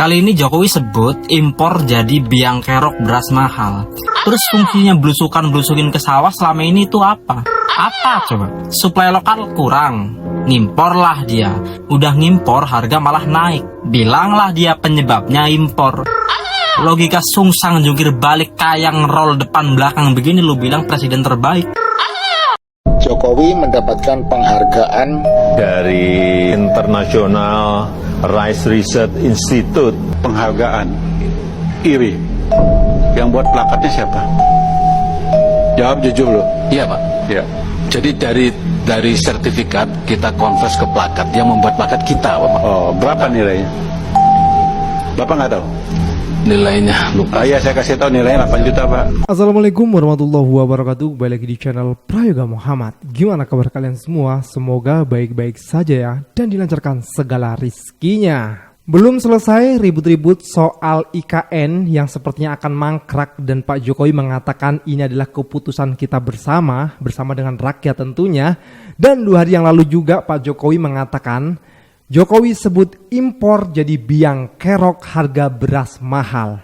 Kali ini Jokowi sebut impor jadi biang kerok beras mahal. Terus fungsinya blusukin ke sawah selama ini itu apa? Apa coba? Suplai lokal kurang, ngimporlah dia. Udah ngimpor harga malah naik. Bilanglah dia penyebabnya impor. Logika sungsang jungkir balik kayak roll depan belakang begini lu bilang presiden terbaik. Jokowi mendapatkan penghargaan dari International Rice Research Institute. Penghargaan iri. Yang buat plakatnya siapa? Jawab jujur loh. Iya Pak. Iya. Jadi dari sertifikat kita konvers ke plakat. Yang membuat plakat kita Pak. Oh, berapa nilainya? Bapak nggak tahu? Nilainya lupa. Iya, saya kasih tahu nilainya 8 juta Pak. Assalamualaikum warahmatullahi wabarakatuh. Kembali lagi di channel Prayoga Muhammad. Gimana kabar kalian semua? Semoga baik-baik saja ya, dan dilancarkan segala rizkinya. Belum selesai ribut-ribut soal IKN yang sepertinya akan mangkrak, dan Pak Jokowi mengatakan ini adalah keputusan kita bersama dengan rakyat tentunya. Dan 2 hari yang lalu juga Pak Jokowi mengatakan Jokowi sebut impor jadi biang kerok harga beras mahal.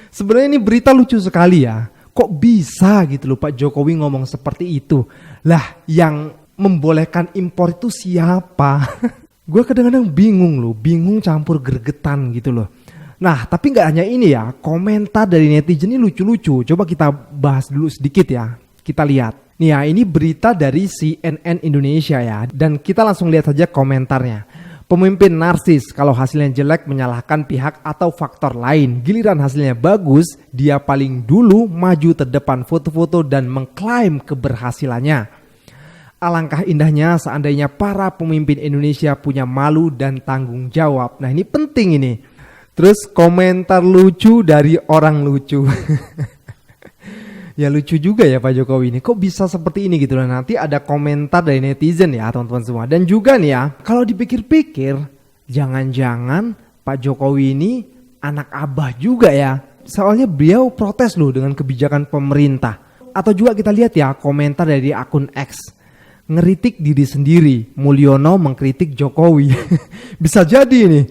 Sebenarnya ini berita lucu sekali ya. Kok bisa gitu loh Pak Jokowi ngomong seperti itu? Lah yang membolehkan impor itu siapa? Gue kadang-kadang bingung loh, bingung campur gregetan gitu loh. Nah tapi gak hanya ini ya, komentar dari netizen ini lucu-lucu. Coba kita bahas dulu sedikit ya, kita lihat. Nih ya, ini berita dari CNN Indonesia ya, dan kita langsung lihat saja komentarnya. Pemimpin narsis, kalau hasilnya jelek menyalahkan pihak atau faktor lain. Giliran hasilnya bagus, dia paling dulu maju terdepan foto-foto dan mengklaim keberhasilannya. Alangkah indahnya seandainya para pemimpin Indonesia punya malu dan tanggung jawab. Nah ini penting ini. Terus komentar lucu dari orang lucu. Ya lucu juga ya Pak Jokowi ini. Kok bisa seperti ini gitu loh. Nanti ada komentar dari netizen ya teman-teman semua. Dan juga nih ya, kalau dipikir-pikir, jangan-jangan Pak Jokowi ini anak abah juga ya. Soalnya beliau protes loh dengan kebijakan pemerintah. Atau juga kita lihat ya komentar dari akun X. Ngeritik diri sendiri, Mulyono mengkritik Jokowi. Bisa jadi nih.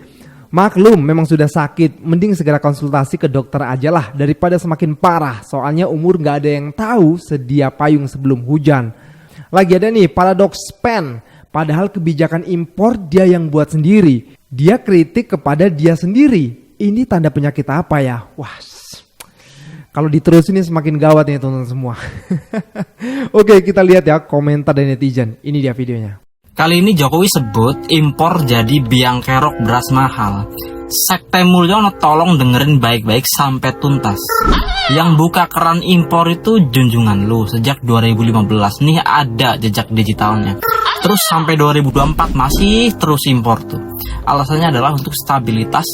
Maklum memang sudah sakit, mending segera konsultasi ke dokter aja lah daripada semakin parah. Soalnya umur gak ada yang tahu, sedia payung sebelum hujan. Lagi ada nih paradoks pen, padahal kebijakan impor dia yang buat sendiri. Dia kritik kepada dia sendiri. Ini tanda penyakit apa ya? Wah, kalau diterusin ini semakin gawat nih teman-teman semua. Oke, kita lihat ya komentar dari netizen. Ini dia videonya. Kali ini Jokowi sebut impor jadi biang kerok beras mahal. Sekte Mulyono tolong dengerin baik-baik sampai tuntas. Yang buka keran impor itu junjungan lu sejak 2015 nih ada jejak digitalnya. Terus sampai 2024 masih terus impor tuh. Alasannya adalah untuk stabilitas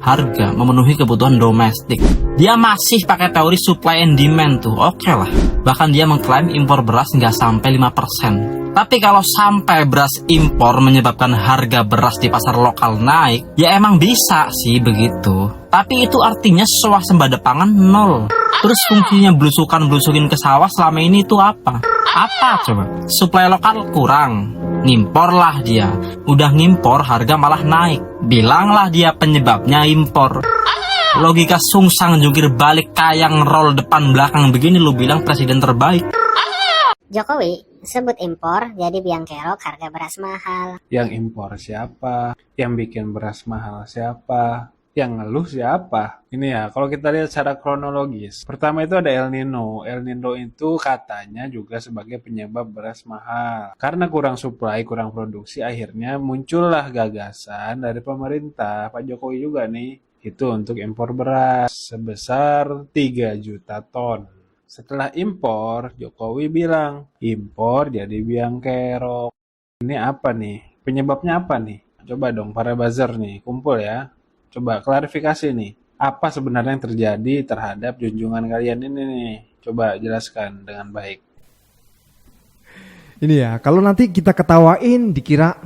harga, memenuhi kebutuhan domestik. Dia masih pakai teori supply and demand tuh, oke lah. Bahkan dia mengklaim impor beras nggak sampai 5%. Tapi kalau sampai beras impor menyebabkan harga beras di pasar lokal naik, ya emang bisa sih begitu. Tapi itu artinya swasembada pangan nol. Terus fungsinya blusukin ke sawah selama ini itu apa? Apa coba? Suplai lokal kurang, ngimporlah dia. Udah ngimpor harga malah naik. Bilanglah dia penyebabnya impor. Logika sungsang jungkir balik kayak roll depan belakang begini lu bilang presiden terbaik. Jokowi sebut impor jadi biang kerok harga beras mahal. Yang impor siapa? Yang bikin beras mahal siapa? Yang ngeluh siapa? Ini ya, kalau kita lihat secara kronologis. Pertama itu ada El Nino. El Nino itu katanya juga sebagai penyebab beras mahal. Karena kurang suplai, kurang produksi, akhirnya muncullah gagasan dari pemerintah, Pak Jokowi juga nih, itu untuk impor beras sebesar 3 juta ton. Setelah impor, Jokowi bilang, impor jadi biang kerok. Ini apa nih? Penyebabnya apa nih? Coba dong para buzzer nih, kumpul ya. Coba klarifikasi nih. Apa sebenarnya yang terjadi terhadap junjungan kalian ini nih? Coba jelaskan dengan baik. Ini ya, kalau nanti kita ketawain dikira,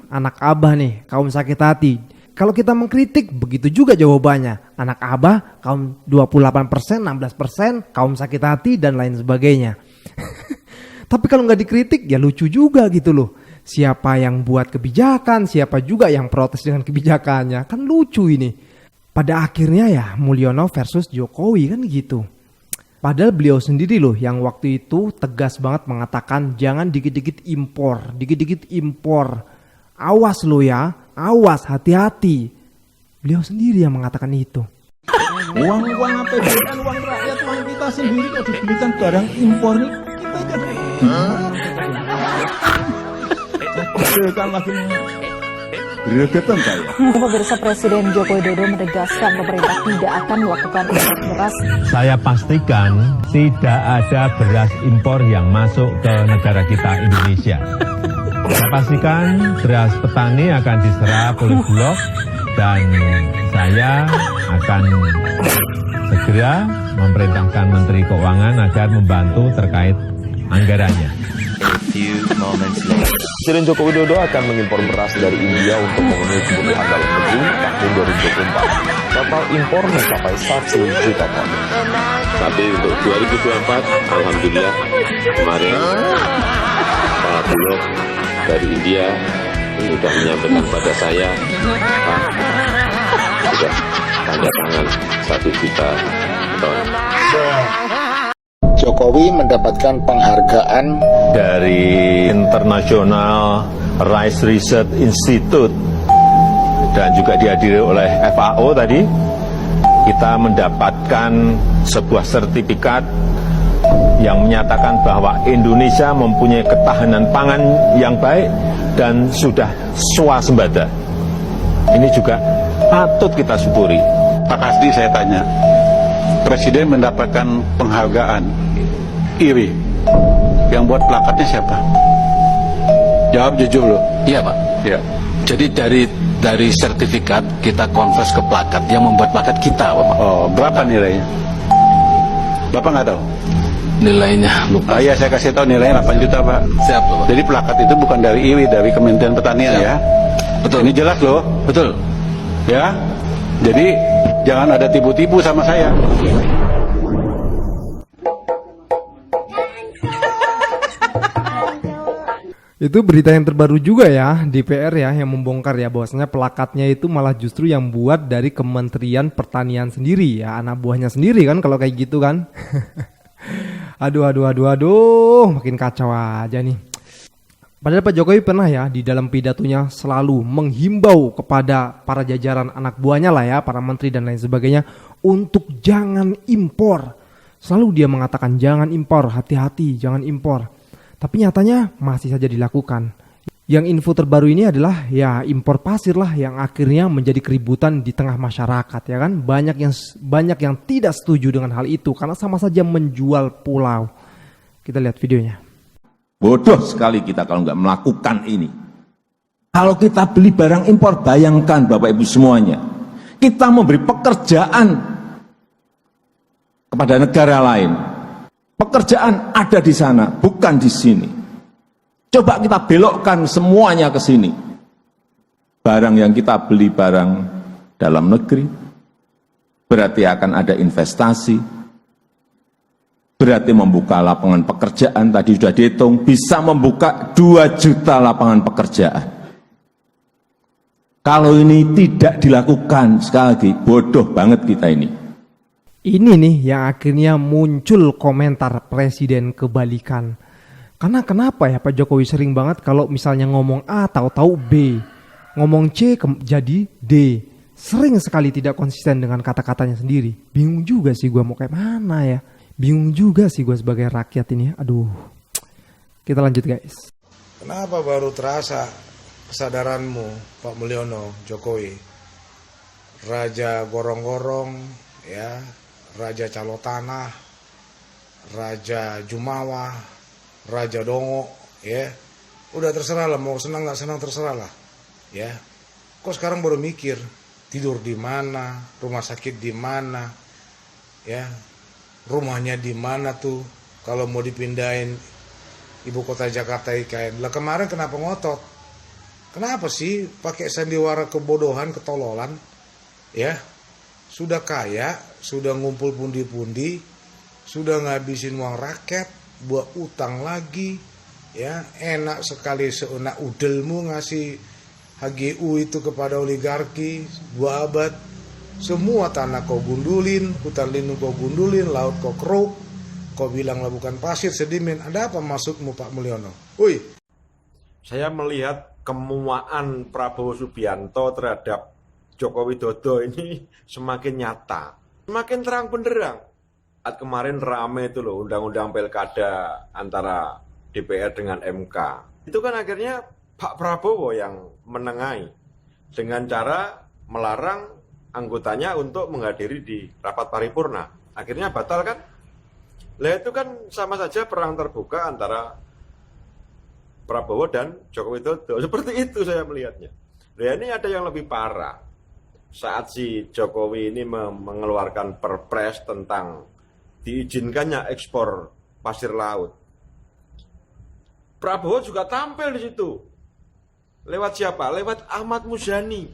anak abah nih, kaum sakit hati. Kalau kita mengkritik, begitu juga jawabannya. Anak abah, kaum 28%, 16%, kaum sakit hati, dan lain sebagainya. Tapi kalau nggak dikritik, ya lucu juga gitu loh. Siapa yang buat kebijakan, siapa juga yang protes dengan kebijakannya. Kan lucu ini. Pada akhirnya ya Mulyono versus Jokowi kan gitu. Padahal beliau sendiri loh yang waktu itu tegas banget mengatakan jangan dikit-dikit impor, dikit-dikit impor. Awas lo ya, awas, hati-hati. Beliau sendiri yang mengatakan itu. Uang APBN, uang rakyat, uang kita sendiri kok dibelikan barang impor nih. Kita kan lagi gregetan saya. Pemirsa, Presiden Joko Widodo menegaskan pemerintah tidak akan melakukan impor beras. Saya pastikan tidak ada beras impor yang masuk ke negara kita Indonesia. Saya pastikan beras petani akan diserap oleh Bulog dan saya akan segera memerintahkan Menteri Keuangan agar membantu terkait anggarannya. Presiden Joko Widodo akan mengimpor beras dari India untuk memenuhi kebutuhan dalam negeri tahun 2024. Total impor mencapai 1 juta ton. Tapi untuk 2024, alhamdulillah kemarin Pak Bulog dari India sudah menyampaikan pada saya, Pak, sudah tanda tangan 1 juta ton. Jokowi mendapatkan penghargaan Dari International Rice Research Institute dan juga dihadiri oleh FAO tadi, kita mendapatkan sebuah sertifikat yang menyatakan bahwa Indonesia mempunyai ketahanan pangan yang baik dan sudah swasembada. Ini juga patut kita syukuri. Pak Kasdi, saya tanya, Presiden mendapatkan penghargaan IRI, yang buat plakatnya siapa? Jawab jujur loh. Iya Pak. Ya. Jadi dari sertifikat kita konvers ke plakat, yang membuat plakat kita Pak. Oh, berapa nilainya? Bapak nggak tahu? Nilainya lupa. Iya, saya kasih tahu nilainya 8 juta Pak. Siap Pak. Jadi plakat itu bukan dari IRI, dari Kementerian Pertanian. Siap. Ya. Betul. Ini jelas loh. Betul. Ya. Jadi jangan ada tipu-tipu sama saya. Itu berita yang terbaru juga ya, DPR ya yang membongkar ya bahwasanya plakatnya itu malah justru yang buat dari Kementerian Pertanian sendiri ya, anak buahnya sendiri kan kalau kayak gitu kan. Aduh, makin kacau aja nih. Padahal Pak Jokowi pernah ya di dalam pidatonya selalu menghimbau kepada para jajaran anak buahnya lah ya, para menteri dan lain sebagainya untuk jangan impor. Selalu dia mengatakan jangan impor, hati-hati, jangan impor. Tapi nyatanya masih saja dilakukan. Yang info terbaru ini adalah ya impor pasir lah yang akhirnya menjadi keributan di tengah masyarakat ya kan. Banyak yang tidak setuju dengan hal itu karena sama saja menjual pulau. Kita lihat videonya. Bodoh sekali kita kalau nggak melakukan ini. Kalau kita beli barang impor, bayangkan Bapak Ibu semuanya, kita memberi pekerjaan kepada negara lain. Pekerjaan ada di sana, bukan di sini. Coba kita belokkan semuanya ke sini. Barang yang kita beli barang dalam negeri, berarti akan ada investasi, berarti membuka lapangan pekerjaan, tadi sudah dihitung, bisa membuka 2 juta lapangan pekerjaan. Kalau ini tidak dilakukan, sekali lagi, bodoh banget kita ini. Ini nih yang akhirnya muncul komentar Presiden kebalikan. Karena kenapa ya Pak Jokowi sering banget kalau misalnya ngomong A tahu-tahu B, ngomong C jadi D. Sering sekali tidak konsisten dengan kata-katanya sendiri. Bingung juga sih gue mau kayak mana ya. Bingung juga sih gue sebagai rakyat ini. Aduh. Kita lanjut guys. Kenapa baru terasa kesadaranmu Pak Mulyono Jokowi? Raja gorong-gorong ya, Raja Calo Tanah, Raja Jumawa, Raja Dongo, ya. Udah terserah lah, mau senang nggak senang terserah lah, ya. Kok sekarang baru mikir tidur di mana, rumah sakit di mana, ya, rumahnya di mana tuh, kalau mau dipindahin ibu kota Jakarta IKN. Lah kemarin kenapa ngotot? Kenapa sih pakai sandiwara kebodohan, ketololan, ya? Sudah kaya, sudah ngumpul pundi-pundi, sudah ngabisin uang rakyat, buat utang lagi, Ya, enak sekali seunak udelmu ngasih HGU itu kepada oligarki 2 abad. Semua tanah kau gundulin, hutan lindung kau gundulin, laut kau keruk, kau bilang bukan pasir, sedimen. Ada apa maksudmu Pak Mulyono? Saya melihat kemuaan Prabowo Subianto terhadap Joko Widodo ini semakin nyata, semakin terang benderang. Saat kemarin rame itu loh undang-undang pilkada antara DPR dengan MK. Itu kan akhirnya Pak Prabowo yang menengahi dengan cara melarang anggotanya untuk menghadiri di rapat paripurna. Akhirnya batal kan? Lah itu kan sama saja perang terbuka antara Prabowo dan Joko Widodo. Seperti itu saya melihatnya. Nah ini ada yang lebih parah. Saat si Jokowi ini mengeluarkan perpres tentang diizinkannya ekspor pasir laut, Prabowo juga tampil di situ. Lewat siapa? Lewat Ahmad Muzani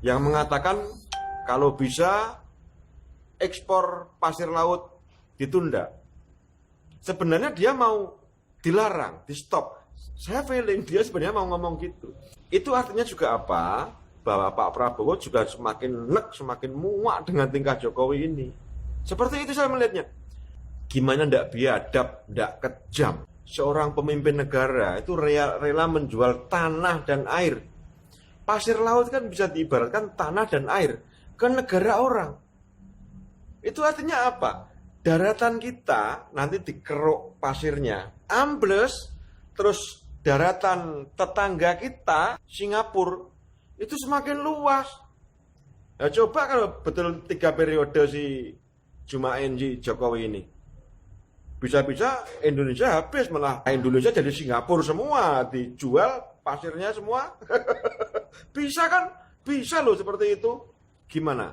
yang mengatakan kalau bisa ekspor pasir laut ditunda. Sebenarnya dia mau dilarang, di stop. Saya feeling dia sebenarnya mau ngomong gitu. Itu artinya juga apa? Bahwa Pak Prabowo juga semakin nek, semakin muak dengan tingkah Jokowi ini. Seperti itu saya melihatnya. Gimana ndak biadab, ndak kejam. Seorang pemimpin negara itu rela menjual tanah dan air. Pasir laut kan bisa diibaratkan tanah dan air ke negara orang. Itu artinya apa? Daratan kita nanti dikeruk pasirnya, ambles, terus daratan tetangga kita, Singapura, itu semakin luas. Nah, coba kalau betul 3 periode si Jumaenji Jokowi ini. Bisa-bisa Indonesia habis, malah Indonesia jadi Singapura semua, dijual pasirnya semua. Bisa kan? Bisa loh seperti itu. Gimana?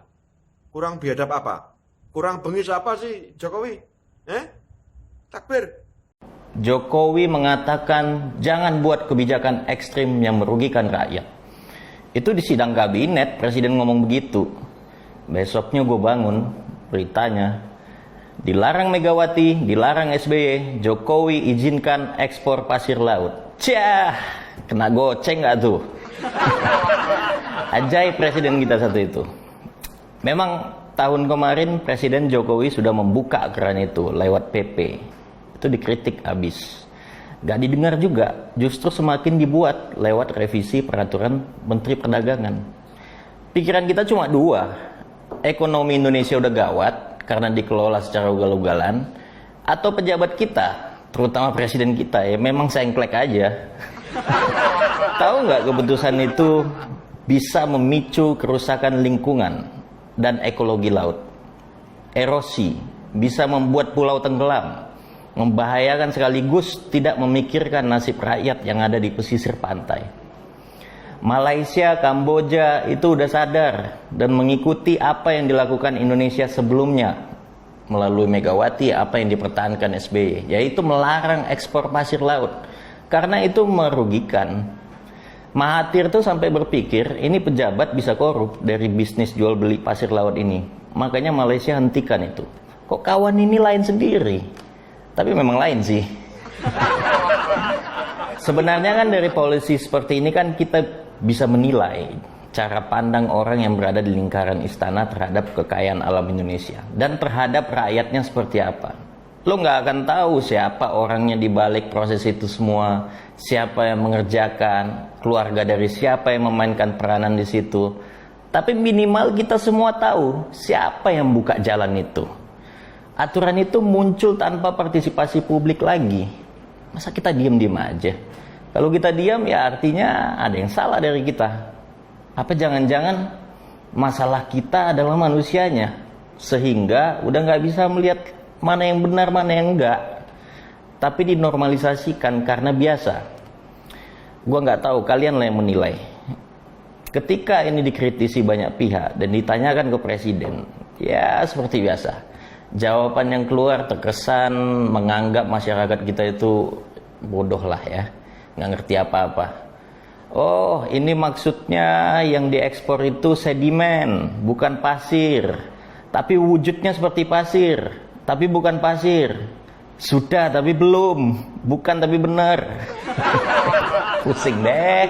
Kurang biadab apa? Kurang bengis apa sih Jokowi? Takbir. Jokowi mengatakan jangan buat kebijakan ekstrim yang merugikan rakyat. Itu di sidang kabinet presiden ngomong begitu. Besoknya gue bangun beritanya, dilarang Megawati, dilarang SBY, Jokowi izinkan ekspor pasir laut. Cah, kena goceng gak tuh? Ajaib presiden kita satu itu. Memang tahun kemarin Presiden Jokowi sudah membuka keran itu lewat PP. Itu dikritik habis. Gak didengar juga, justru semakin dibuat lewat revisi peraturan Menteri Perdagangan. Pikiran kita cuma 2. Ekonomi Indonesia udah gawat karena dikelola secara ugal-ugalan, atau pejabat kita, terutama presiden kita ya memang sengklek aja. Tahu nggak keputusan itu bisa memicu kerusakan lingkungan dan ekologi laut. Erosi bisa membuat pulau tenggelam, membahayakan sekaligus tidak memikirkan nasib rakyat yang ada di pesisir pantai. Malaysia, Kamboja itu udah sadar dan mengikuti apa yang dilakukan Indonesia sebelumnya melalui Megawati, apa yang dipertahankan SBY, yaitu melarang ekspor pasir laut karena itu merugikan. Mahathir tuh sampai berpikir ini pejabat bisa korup dari bisnis jual beli pasir laut ini. Makanya Malaysia hentikan itu. Kok kawan ini lain sendiri? Tapi memang lain sih. Sebenarnya kan dari polisi seperti ini kan kita bisa menilai cara pandang orang yang berada di lingkaran istana terhadap kekayaan alam Indonesia dan terhadap rakyatnya seperti apa. Lo nggak akan tahu siapa orangnya di balik proses itu semua, siapa yang mengerjakan, keluarga dari siapa yang memainkan peranan di situ. Tapi minimal kita semua tahu siapa yang buka jalan itu. Aturan itu muncul tanpa partisipasi publik lagi. Masa kita diam-diam aja? Kalau kita diam ya artinya ada yang salah dari kita. Apa jangan-jangan masalah kita adalah manusianya, sehingga udah nggak bisa melihat mana yang benar, mana yang enggak, tapi dinormalisasikan karena biasa. Gua nggak tahu, kalian lah yang menilai. Ketika ini dikritisi banyak pihak dan ditanyakan ke presiden, ya seperti biasa, jawaban yang keluar terkesan menganggap masyarakat kita itu bodoh lah ya, nggak ngerti apa-apa. Oh, ini maksudnya yang diekspor itu sedimen, bukan pasir, tapi wujudnya seperti pasir, tapi bukan pasir. Sudah tapi belum, bukan tapi benar. Pusing deh.